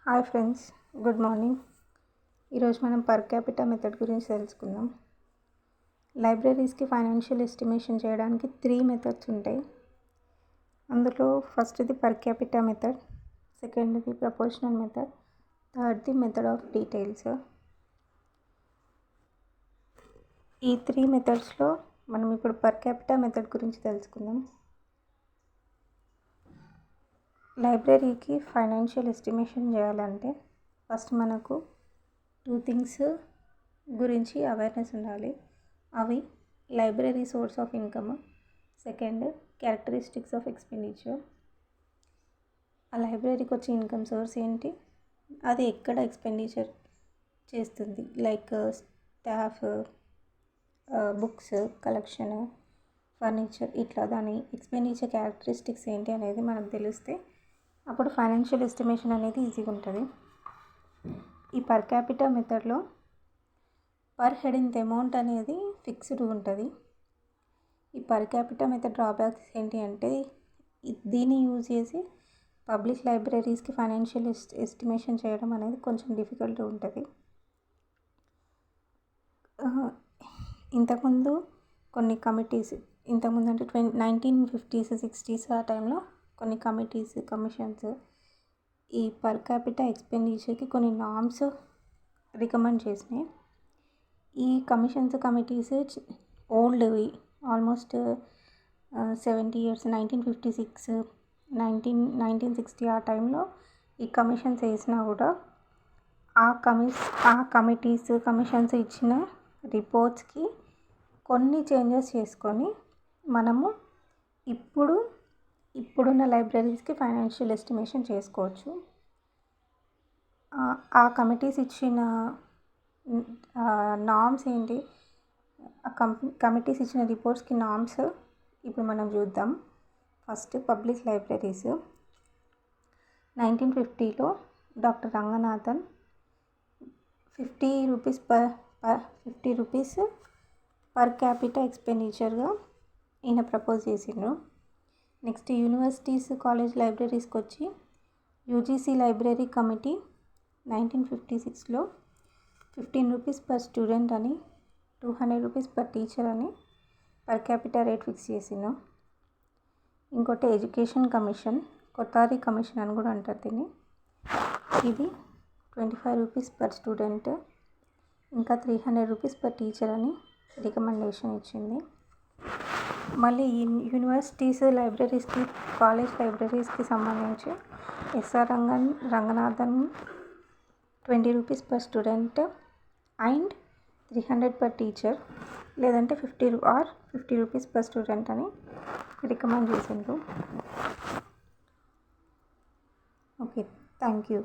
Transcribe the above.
Hi friends, good morning. ఈరోజు మనం per capita method గురించి తెలుసుకుందాం. లైబ్రరీస్కి ఫైనాన్షియల్ ఎస్టిమేషన్ చేయడానికి 3 మెథడ్స్ ఉంటాయి. అందులో ఫస్ట్ది పర్ క్యాపిటా మెథడ్, సెకండ్ది ప్రపోర్షనల్ మెథడ్, థర్డ్ది మెథడ్ ఆఫ్ డీటెయిల్స్. ఈ 3 మెథడ్స్లో మనం ఇప్పుడు పర్ క్యాపిటా మెథడ్ గురించి తెలుసుకుందాం. లైబ్రరీకి ఫైనాన్షియల్ ఎస్టిమేషన్ చేయాలంటే ఫస్ట్ మనకు 2 థింగ్స్ గురించి అవేర్నెస్ ఉండాలి. అవి library source of income, second characteristics of expenditure. ఆ లైబ్రరీకి వచ్చే ఇన్కమ్ సోర్స్ ఏంటి, అది ఎక్కడ ఎక్స్పెండిచర్ చేస్తుంది, like staff, books, collection, furniture, ఇట్లా దాని ఎక్స్పెండిచర్ క్యారెక్టరిస్టిక్స్ ఏంటి అనేది మనకు తెలిస్తే అప్పుడు ఫైనాన్షియల్ ఎస్టిమేషన్ అనేది ఈజీగా ఉంటుంది. ఈ పర్ క్యాపిటా మెథడ్లో పర్ హెడ్ ఇంత అమౌంట్ అనేది ఫిక్స్డ్ ఉంటుంది. ఈ పర్ క్యాపిటా మెథడ్ డ్రాబ్యాక్స్ ఏంటి అంటే దీన్ని యూజ్ చేసి పబ్లిక్ లైబ్రరీస్కి ఫైనాన్షియల్ ఎస్టిమేషన్ చేయడం అనేది కొంచెం డిఫికల్ట్ ఉంటుంది. ఇంతకుముందు కొన్ని కమిటీస్, ఇంతకుముందు అంటే 1950s 60s ఆ టైంలో కొన్ని కమిటీస్, కమిషన్స్ ఈ పర్ క్యాపిటా ఎక్స్పెండిచర్కి కొన్ని నామ్స్ రికమెండ్ చేసినాయి. ఈ కమిషన్స్, కమిటీస్ ఓల్డ్వి, ఆల్మోస్ట్ 70 years, 1956, 1960 ఆ టైంలో ఈ కమిషన్స్ వేసినా కూడా ఆ కమిటీస్, కమిషన్స్ ఇచ్చిన రిపోర్ట్స్కి కొన్ని చేంజెస్ చేసుకొని మనము ఇప్పుడున్న లైబ్రరీస్కి ఫైనాన్షియల్ ఎస్టిమేషన్ చేసుకోవచ్చు. ఆ కమిటీస్ ఇచ్చిన నామ్స్ ఏంటి, కమిటీస్ ఇచ్చిన రిపోర్ట్స్కి నామ్స్ ఇప్పుడు మనం చూద్దాం. ఫస్ట్ పబ్లిక్ లైబ్రరీస్ 1950లో doctor Ranganathan 50 rupees per capita ఎక్స్పెండిచర్గా ఈయన ప్రపోజ్ చేసిండ్రు. నెక్స్ట్ యూనివర్సిటీస్, కాలేజ్ లైబ్రరీస్కి వచ్చి యూజీసీ లైబ్రరీ కమిటీ 1956లో 15 రూపీస్ పర్ స్టూడెంట్ అని, 200 రూపీస్ పర్ టీచర్ అని పర్ క్యాపిటా రేట్ ఫిక్స్ చేసిండ్రు. ఇంకోటి ఎడ్యుకేషన్ కమిషన్, కొతారి కమిషన్ అని కూడా అంటారు దీన్ని. ఇది 25 రూపీస్ పర్ స్టూడెంట్, ఇంకా 300 రూపీస్ పర్ టీచర్ అని రికమెండేషన్ ఇచ్చింది. మళ్ళీ యూనివర్సిటీస్, లైబ్రరీస్కి, కాలేజ్ లైబ్రరీస్కి సంబంధించి SR Ranganathan 20 rupees per student and 300 per teacher, లేదంటే 50 రూపీస్ పర్ స్టూడెంట్ అని రికమెండ్ చేసిండ్రు. Okay, thank you.